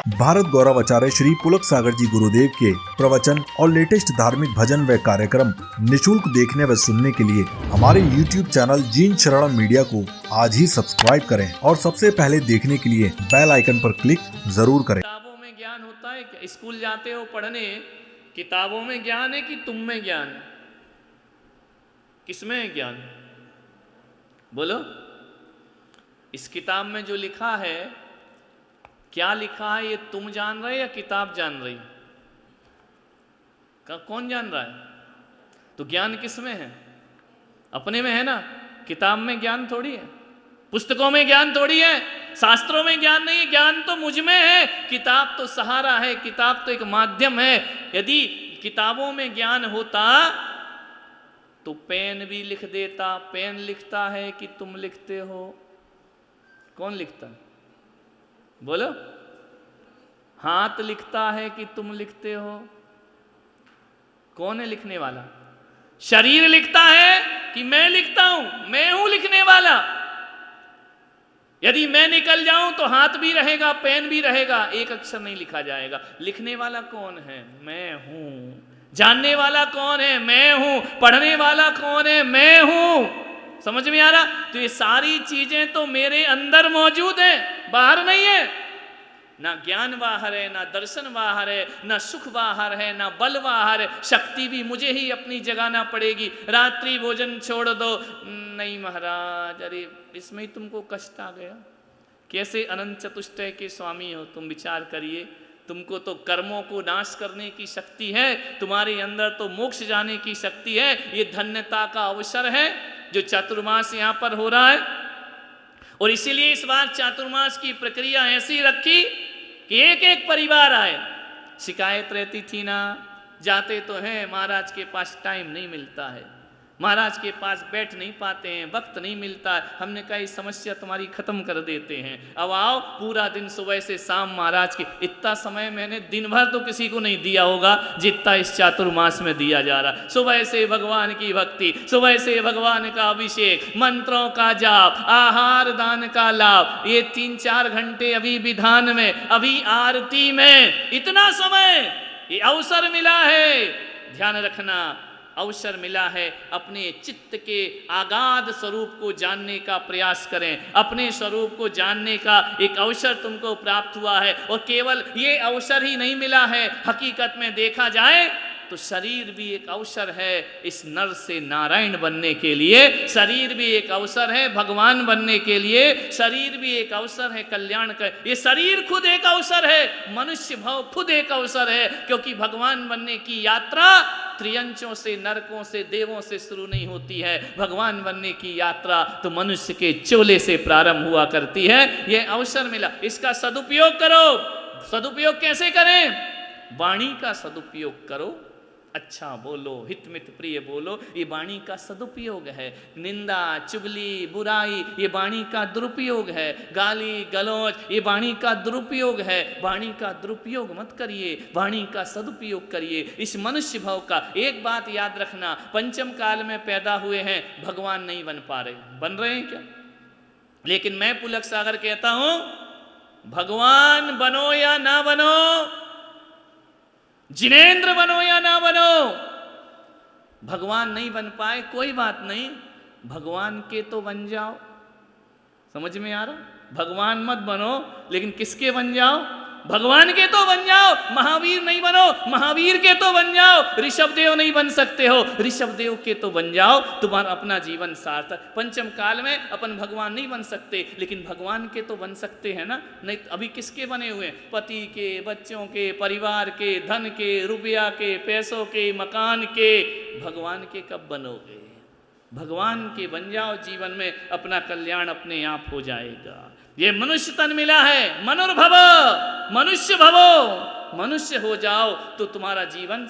भारत गौरव आचार्य श्री पुलक सागर जी गुरुदेव के प्रवचन और लेटेस्ट धार्मिक भजन व कार्यक्रम निशुल्क देखने व सुनने के लिए हमारे YouTube चैनल जीन शरणम मीडिया को आज ही सब्सक्राइब करें और सबसे पहले देखने के लिए बेल आइकन पर क्लिक जरूर करें। किताबों में ज्ञान होता है क्या? स्कूल जाते हो पढ़ने, किताबों में ज्ञान है कि तुम में ज्ञान है? किसमें है ज्ञान? बोलो। इस किताब में जो लिखा है, क्या लिखा है ये तुम जान रहे या किताब जान रही? कौन जान रहा है? तो ज्ञान किस में है? अपने में है ना। किताब में ज्ञान थोड़ी है, पुस्तकों में ज्ञान थोड़ी है, शास्त्रों में ज्ञान नहीं है। ज्ञान तो मुझ में है। किताब तो सहारा है, किताब तो एक माध्यम है। यदि किताबों में ज्ञान होता तो पेन भी लिख देता। पेन लिखता है कि तुम लिखते हो? कौन लिखता है? बोलो। हाथ लिखता है कि तुम लिखते हो? कौन है लिखने वाला? शरीर लिखता है कि मैं लिखता हूं? मैं हूं लिखने वाला। यदि मैं निकल जाऊं तो हाथ भी रहेगा, पेन भी रहेगा, एक अक्षर नहीं लिखा जाएगा। लिखने वाला कौन है? मैं हूं। जानने वाला कौन है? मैं हूं। पढ़ने वाला कौन है? मैं हूं। समझ में आ रहा? तो ये सारी चीजें तो मेरे अंदर मौजूद है, बाहर नहीं है। ना ज्ञान बाहर है, ना दर्शन बाहर है, ना सुख बाहर है, ना बल बाहर है। शक्ति भी मुझे ही अपनी जगाना पड़ेगी। रात्रि भोजन छोड़ दो। नहीं महाराज, अरे इसमें ही तुमको कष्ट आ गया। कैसे अनंत चतुष्टय के स्वामी हो तुम? विचार करिए। तुमको तो कर्मों को नाश करने की शक्ति है, तुम्हारे अंदर तो मोक्ष जाने की शक्ति है। ये धन्यता का अवसर है जो चातुर्मास यहाँ पर हो रहा है। और इसीलिए इस बार चातुर्मास की प्रक्रिया ऐसी रखी कि एक एक परिवार आए। शिकायत रहती थी ना, जाते तो हैं, महाराज के पास टाइम नहीं मिलता है, महाराज के पास बैठ नहीं पाते हैं, वक्त नहीं मिलता है। हमने कहा ये समस्या तुम्हारी खत्म कर देते हैं। अब आओ, पूरा दिन सुबह से शाम महाराज की। इतना समय मैंने दिन भर तो किसी को नहीं दिया होगा जितना इस चातुर्मास में दिया जा रहा। सुबह से भगवान की भक्ति, सुबह से भगवान का अभिषेक, मंत्रों का जाप, आहार दान का लाभ, ये 3-4 घंटे अभी विधान में, अभी आरती में, इतना समय, ये अवसर मिला है। ध्यान रखना, अवसर मिला है। अपने चित्त के आगाध स्वरूप को जानने का प्रयास करें। अपने स्वरूप को जानने का एक अवसर तुमको प्राप्त हुआ है। और केवल ये अवसर ही नहीं मिला है, हकीकत में देखा जाए तो शरीर भी एक अवसर है इस नर से नारायण बनने के लिए। शरीर भी एक अवसर है भगवान बनने के लिए। शरीर भी एक अवसर है कल्याण का। ये शरीर खुद एक अवसर है, मनुष्य भाव खुद एक अवसर है। क्योंकि भगवान बनने की यात्रा त्रियंचों से, नरकों से, देवों से शुरू नहीं होती है। भगवान बनने की यात्रा तो मनुष्य के चोले से प्रारंभ हुआ करती है। ये अवसर मिला, इसका सदुपयोग करो। सदुपयोग कैसे करें? वाणी का सदुपयोग करो। अच्छा बोलो, हितमित प्रिय बोलो, ये वाणी का सदुपयोग है। निंदा, चुगली, बुराई, ये वाणी का दुरुपयोग है। गाली गलौज, ये वाणी का दुरुपयोग है। वाणी का दुरुपयोग मत करिए, वाणी का सदुपयोग करिए। इस मनुष्य भाव का एक बात याद रखना, पंचम काल में पैदा हुए हैं, भगवान नहीं बन पा रहे। बन रहे हैं क्या? लेकिन मैं पुलक सागर कहता हूं, भगवान बनो या ना बनो, जिनेंद्र बनो या ना बनो, भगवान नहीं बन पाए कोई बात नहीं, भगवान के तो बन जाओ। समझ में आ रहा? भगवान मत बनो, लेकिन किसके बन जाओ? भगवान के तो बन जाओ। महावीर नहीं बनो, महावीर के तो बन जाओ। ऋषभदेव नहीं बन सकते हो, ऋषभदेव के तो बन जाओ। तुम्हारा अपना जीवन सार्थक। पंचम काल में अपन भगवान नहीं बन सकते, लेकिन भगवान के तो बन सकते हैं ना। नहीं अभी किसके बने हुए? पति के, बच्चों के, परिवार के, धन के, रुपया के, पैसों के, मकान के। भगवान के कब बनोगे? भगवान के बन जाओ। जीवन में अपना कल्याण अपने आप हो जाएगा। ये मनुष्य तन मिला है, मनुर्भव, मनुष्य भवो, मनुष्य हो जाओ तो तुम्हारा जीवन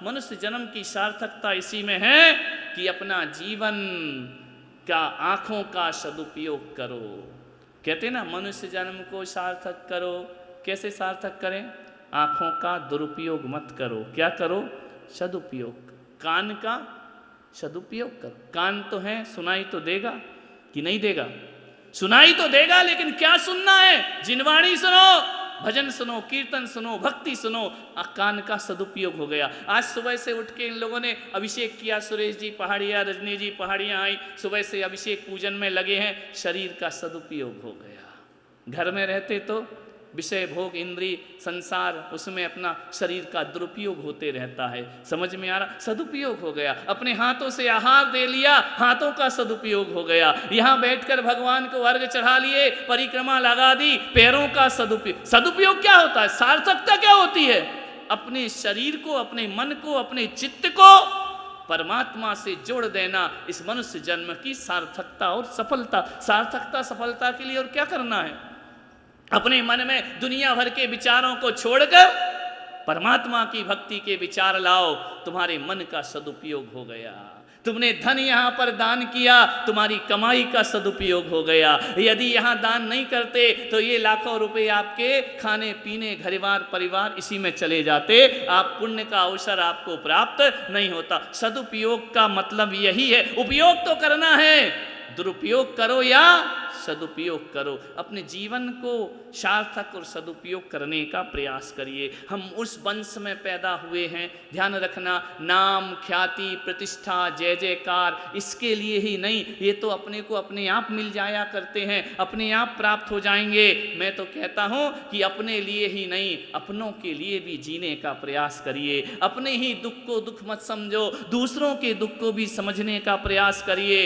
मनुष्य जन्म की सार्थकता इसी में है कि अपना जीवन का आंखों का सदुपयोग करो। कहते ना, मनुष्य जन्म को सार्थक करो। कैसे सार्थक करें? आंखों का दुरुपयोग मत करो। क्या करो? सदुपयोग। कान का सदुपयोग करो। कान तो है, सुनाई तो देगा कि नहीं देगा? सुनाई तो देगा, लेकिन क्या सुनना है? जिनवाणी सुनो, भजन सुनो, कीर्तन सुनो, भक्ति सुनो, कान का सदुपयोग हो गया। आज सुबह से उठ के इन लोगों ने अभिषेक किया, सुरेश जी पहाड़िया, रजनी जी पहाड़िया आई, सुबह से अभिषेक पूजन में लगे हैं, शरीर का सदुपयोग हो गया। घर में रहते तो विषय भोग, इंद्री, संसार, उसमें अपना शरीर का दुरुपयोग होते रहता है। समझ में आ रहा? सदुपयोग हो गया। अपने हाथों से आहार दे लिया, हाथों का सदुपयोग हो गया। यहाँ बैठकर भगवान को अर्घ चढ़ा लिए, परिक्रमा लगा दी, पैरों का सदुपयोग। सदुपयोग क्या होता है? सार्थकता क्या होती है? अपने शरीर को, अपने मन को, अपने चित्त को परमात्मा से जोड़ देना, इस मनुष्य जन्म की सार्थकता और सफलता। सार्थकता सफलता के लिए और क्या करना है? अपने मन में दुनिया भर के विचारों को छोड़कर परमात्मा की भक्ति के विचार लाओ, तुम्हारे मन का सदुपयोग हो गया। तुमने धन यहाँ पर दान किया, तुम्हारी कमाई का सदुपयोग हो गया। यदि यहाँ दान नहीं करते तो ये लाखों रुपए आपके खाने पीने, घरबार, परिवार इसी में चले जाते, आप पुण्य का अवसर आपको प्राप्त नहीं होता। सदुपयोग का मतलब यही है। उपयोग तो करना है, दुरुपयोग करो या सदुपयोग करो। अपने जीवन को सार्थक और सदुपयोग करने का प्रयास करिए। हम उस वंश में पैदा हुए हैं, ध्यान रखना, नाम, ख्याति, प्रतिष्ठा, जय जयकार, इसके लिए ही नहीं, ये तो अपने को अपने आप मिल जाया करते हैं, अपने आप प्राप्त हो जाएंगे। मैं तो कहता हूँ कि अपने लिए ही नहीं, अपनों के लिए भी जीने का प्रयास करिए। अपने ही दुख को दुख मत समझो, दूसरों के दुख को भी समझने का प्रयास करिए।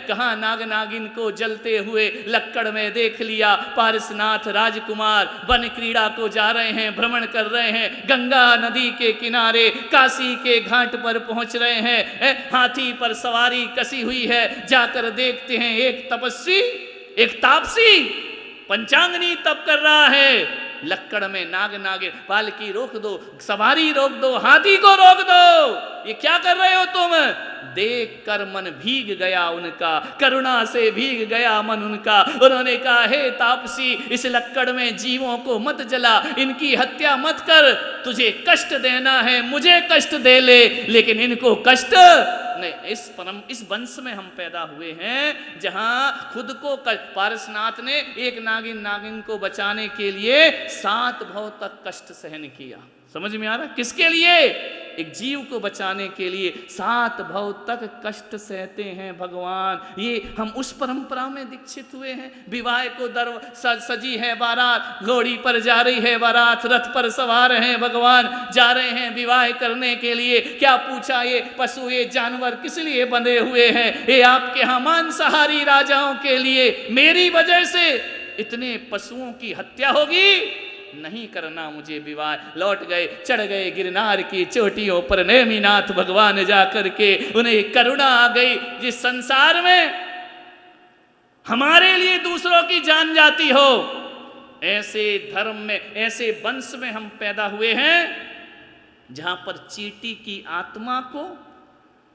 कहाँ नाग नागिन को जलते हुए लक्कड़ में देख लिया, पारसनाथ राजकुमार वन क्रीड़ा को जा रहे हैं, भ्रमण कर रहे हैं, गंगा नदी के किनारे काशी के घाट पर पहुंच रहे हैं, हाथी पर सवारी कसी हुई है, जाकर देखते हैं एक तपस्वी, एक तापसी पंचांगनी तप कर रहा है, लक्कड़ में नाग नागिन, पालकी रोक दो, सवारी रोक दो, हाथी को रोक दो, ये क्या कर रहे हो तुम? देख कर मन भीग गया उनका, करुणा से भीग गया मन उनका। उन्होंने कहा, हे तापसी, इस लक्कड़ में जीवों को मत जला, इनकी हत्या मत कर, तुझे कष्ट देना है मुझे कष्ट दे ले, लेकिन इनको कष्ट नहीं। इस वंश में हम पैदा हुए हैं जहां खुद को पारसनाथ ने एक नागिन को बचाने के लिए 7 भव तक कष्ट सहन किया। समझ में आ रहा? किसके लिए? एक जीव को बचाने के लिए 7 भव तक कष्ट सहते हैं भगवान। ये हम उस परंपरा में दीक्षित हुए हैं। विवाह को सजी है बारात, घोड़ी पर जा रही है बारात, रथ पर सवार हैं भगवान, जा रहे हैं विवाह करने के लिए। क्या पूछा, ये पशु, ये जानवर किस लिए बंधे हुए हैं? ये आपके यहाँ मांसाहारी राजाओं के लिए। मेरी वजह से इतने पशुओं की हत्या होगी, नहीं करना मुझे विवाह। लौट गए, चढ़ गए गिरनार की चोटियों पर, नेमिनाथ भगवान जा करके उन्हें करुणा आ गई। जिस संसार में हमारे लिए दूसरों की जान जाती हो, ऐसे धर्म में, ऐसे वंश में हम पैदा हुए हैं जहां पर चींटी की आत्मा को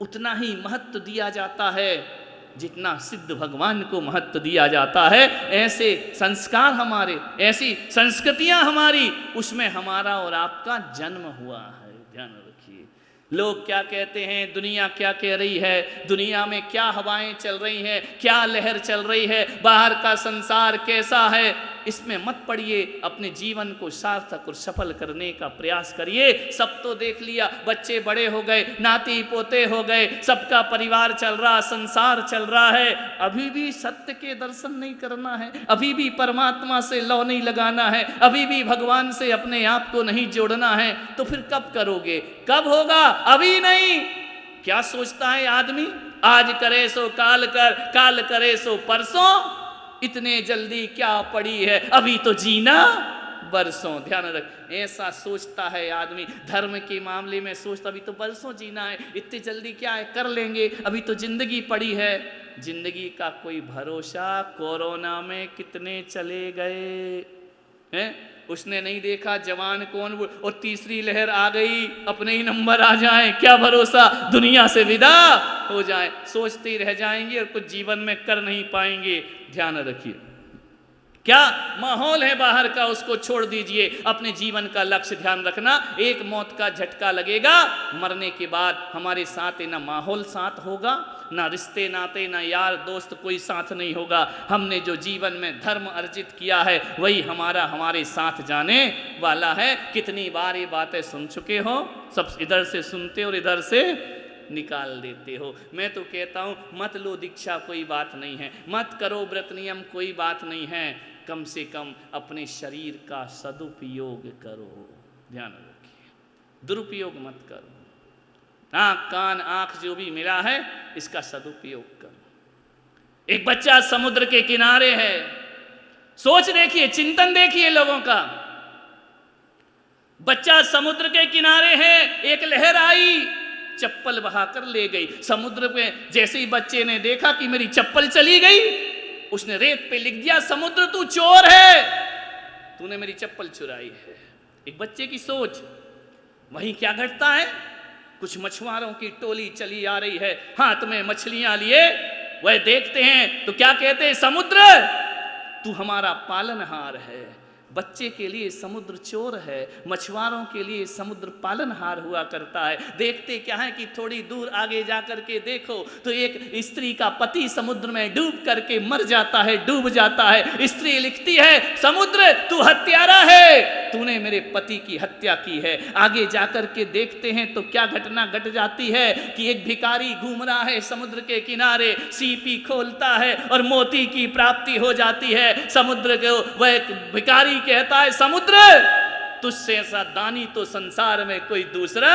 उतना ही महत्व दिया जाता है जितना सिद्ध भगवान को महत्व दिया जाता है। ऐसे संस्कार हमारे, ऐसी संस्कृतियां हमारी, उसमें हमारा और आपका जन्म हुआ है। ध्यान रखिए। लोग क्या कहते हैं, दुनिया क्या कह रही है, दुनिया में क्या हवाएं चल रही हैं, क्या लहर चल रही है, बाहर का संसार कैसा है, इसमें मत पड़िए। अपने जीवन को सार्थक और सफल करने का प्रयास करिए। सब तो देख लिया, बच्चे बड़े हो गए, नाती पोते हो गए, सबका परिवार चल रहा, संसार चल रहा है, अभी भी सत्य के दर्शन नहीं करना है, अभी भी परमात्मा से लौ नहीं लगाना है, अभी भी भगवान से अपने आप को नहीं जोड़ना है, तो फिर कब करोगे? कब होगा? अभी नहीं। क्या सोचता है आदमी, आज करे सो काल कर, काल करे सो परसों, इतने जल्दी क्या पड़ी है, अभी तो जीना बरसों। ध्यान रख, ऐसा सोचता है आदमी। धर्म के मामले में सोचता, अभी तो बरसों जीना है, इतनी जल्दी क्या है, कर लेंगे, अभी तो जिंदगी पड़ी है। जिंदगी का कोई भरोसा। कोरोना में कितने चले गए हैं, उसने नहीं देखा जवान कौन, और तीसरी लहर आ गई, अपने ही नंबर आ जाए, क्या भरोसा दुनिया से विदा हो जाए। सोचते ही रह जाएंगे और कुछ जीवन में कर नहीं पाएंगे। ध्यान रखिए। क्या माहौल है बाहर का, उसको छोड़ दीजिए। अपने जीवन का लक्ष्य ध्यान रखना। एक मौत का झटका लगेगा, मरने के बाद हमारे साथ ना माहौल साथ होगा, ना रिश्ते नाते, ना यार दोस्त, कोई साथ नहीं होगा। हमने जो जीवन में धर्म अर्जित किया है वही हमारे साथ जाने वाला है। कितनी बार ये बातें सुन चुके हो, सब इधर से सुनते और इधर से निकाल देते हो। मैं तो कहता हूँ मत लो दीक्षा, कोई बात नहीं है, मत करो व्रत नियम, कोई बात नहीं है, कम से कम अपने शरीर का सदुपयोग करो। ध्यान रखिए, दुरुपयोग मत करो। नाक कान आंख जो भी मिला है इसका सदुपयोग करो। एक बच्चा समुद्र के किनारे है, सोच देखिए, चिंतन देखिए लोगों का। बच्चा समुद्र के किनारे है, एक लहर आई, चप्पल बहाकर ले गई। समुद्र पे जैसे ही बच्चे ने देखा कि मेरी चप्पल चली गई, उसने रेत पे लिख दिया, समुद्र तू चोर है, तूने मेरी चप्पल चुराई है। एक बच्चे की सोच। वहीं क्या घटता है, कुछ मछुआरों की टोली चली आ रही है, हाथ में मछलियां लिए। वह देखते हैं तो क्या कहते हैं, समुद्र तू हमारा पालनहार है। बच्चे के लिए समुद्र चोर है, मछुआरों के लिए समुद्र पालनहार हुआ करता है। देखते क्या है कि थोड़ी दूर आगे जा करके देखो तो एक स्त्री का पति समुद्र में डूब करके मर जाता है, डूब जाता है। स्त्री लिखती है, समुद्र तू हत्यारा है, तूने मेरे पति की हत्या की है। आगे जाकर के देखते हैं तो क्या घटना घट जाती है कि एक भिखारी घूम रहा है समुद्र के किनारे, सीपी खोलता है और मोती की प्राप्ति हो जाती है। समुद्र को वह भिखारी कहता है, समुद्र तुझसे ऐसा दानी तो संसार में कोई दूसरा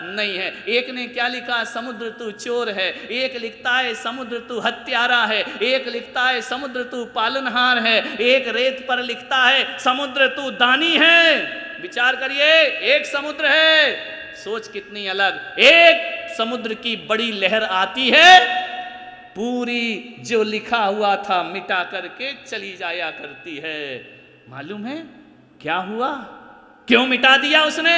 नहीं है। एक ने क्या लिखा, समुद्र तू चोर है, एक लिखता है समुद्र तू हत्यारा है, एक लिखता है समुद्र तू पालनहार है, एक रेत पर लिखता है समुद्र तू दानी है। विचार करिए, एक समुद्र है, सोच कितनी अलग। एक समुद्र की बड़ी लहर आती है, पूरी जो लिखा हुआ था मिटा करके चली जाया करती है। मालूम है क्या हुआ, क्यों मिटा दिया उसने?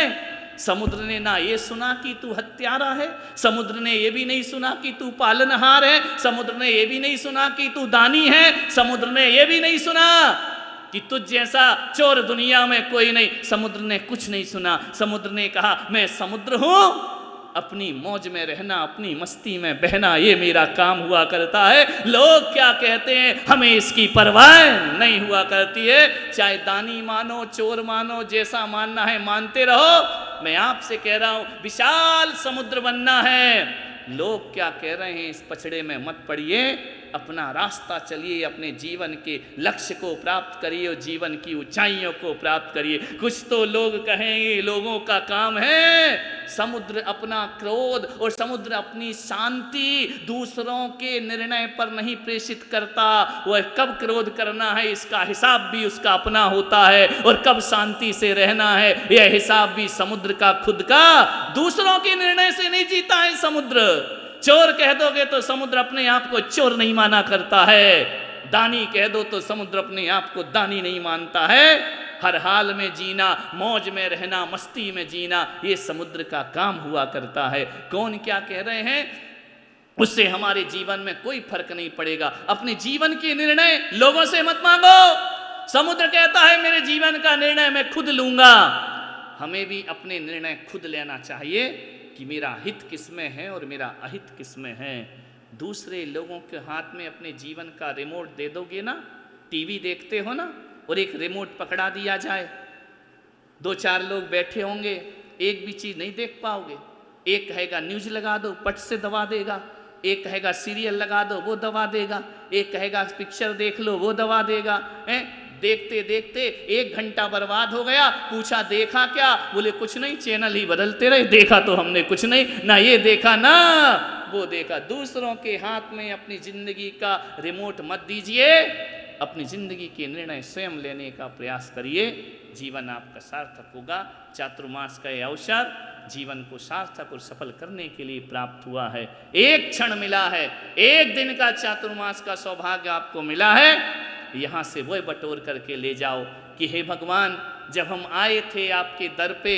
समुद्र ने ना ये सुना कि तू हत्यारा है, समुद्र ने ये भी नहीं सुना कि तू पालनहार है, समुद्र ने ये भी नहीं सुना कि तू दानी है, समुद्र ने ये भी नहीं सुना कि तुझ जैसा चोर दुनिया में कोई नहीं। समुद्र ने कुछ नहीं सुना। समुद्र ने कहा, मैं समुद्र हूं, अपनी मौज में रहना, अपनी मस्ती में बहना, ये मेरा काम हुआ करता है। लोग क्या कहते हैं हमें इसकी परवाह नहीं हुआ करती है। चाहे दानी मानो, चोर मानो, जैसा मानना है मानते रहो। मैं आपसे कह रहा हूं, विशाल समुद्र बनना है। लोग क्या कह रहे हैं इस पछड़े में मत पड़िए, अपना रास्ता चलिए, अपने जीवन के लक्ष्य को प्राप्त करिए और जीवन की ऊंचाइयों को प्राप्त करिए। कुछ तो लोग कहेंगे लोगों का काम है समुद्र अपना क्रोध और समुद्र अपनी शांति दूसरों के निर्णय पर नहीं प्रेषित करता। वह कब क्रोध करना है इसका हिसाब भी उसका अपना होता है और कब शांति से रहना है यह हिसाब भी समुद्र का खुद का। दूसरों के निर्णय से नहीं जीता है समुद्र। चोर कह दोगे तो समुद्र अपने आप को चोर नहीं माना करता है, दानी कह दो तो समुद्र अपने आप को दानी नहीं मानता है। हर हाल में जीना, मौज में रहना, मस्ती में जीना, ये समुद्र का काम हुआ करता है। कौन क्या कह रहे हैं उससे हमारे जीवन में कोई फर्क नहीं पड़ेगा। अपने जीवन के निर्णय लोगों से मत मांगो। समुद्र कहता है मेरे जीवन का निर्णय मैं खुद लूंगा। हमें भी अपने निर्णय खुद लेना चाहिए कि मेरा हित किसमें है और मेरा अहित किसमें है। दूसरे लोगों के हाथ में अपने जीवन का रिमोट दे दोगे ना, टीवी देखते हो ना, और एक रिमोट पकड़ा दिया जाए, दो चार लोग बैठे होंगे, एक भी चीज़ नहीं देख पाओगे। एक कहेगा न्यूज़ लगा दो, पट से दबा देगा, एक कहेगा सीरियल लगा दो, वो दबा देगा, एक कहेगा पिक्चर देख लो, वो दबा देगा। देखते देखते 1 घंटा बर्बाद हो गया। पूछा देखा क्या, बोले कुछ नहीं, चैनल ही बदलते रहे, देखा तो हमने कुछ नहीं, ना ये देखा ना वो देखा। दूसरों के हाथ में अपनी जिंदगी का रिमोट मत दीजिए, अपनी जिंदगी के निर्णय स्वयं लेने का प्रयास करिए, जीवन आपका सार्थक होगा। चातुर्मास का यह अवसर जीवन को सार्थक और सफल करने के लिए प्राप्त हुआ है। एक क्षण मिला है, एक दिन का चातुर्मास का सौभाग्य आपको मिला है। यहाँ से वह बटोर करके ले जाओ कि हे भगवान, जब हम आए थे आपके दर पे,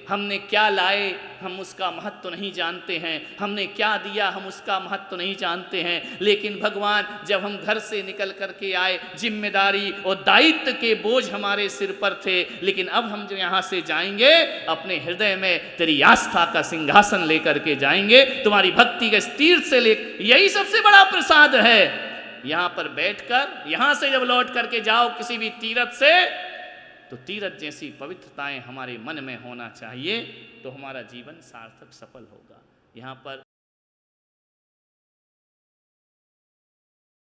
हमने क्या लाए हम उसका महत्व नहीं जानते हैं, हमने क्या दिया हम उसका महत्व नहीं जानते हैं। लेकिन भगवान जब हम घर से निकल करके आए, जिम्मेदारी और दायित्व के बोझ हमारे सिर पर थे, लेकिन अब हम जो यहाँ से जाएंगे अपने हृदय में तेरी आस्था का सिंहासन लेकर के जाएंगे, तुम्हारी भक्ति के तीर्थ से ले। यही सबसे बड़ा प्रसाद है। यहाँ पर बैठकर यहाँ से जब लौट करके जाओ किसी भी तीर्थ से, तो तीर्थ जैसी पवित्रताएं हमारे मन में होना चाहिए, तो हमारा जीवन सार्थक सफल होगा। यहाँ पर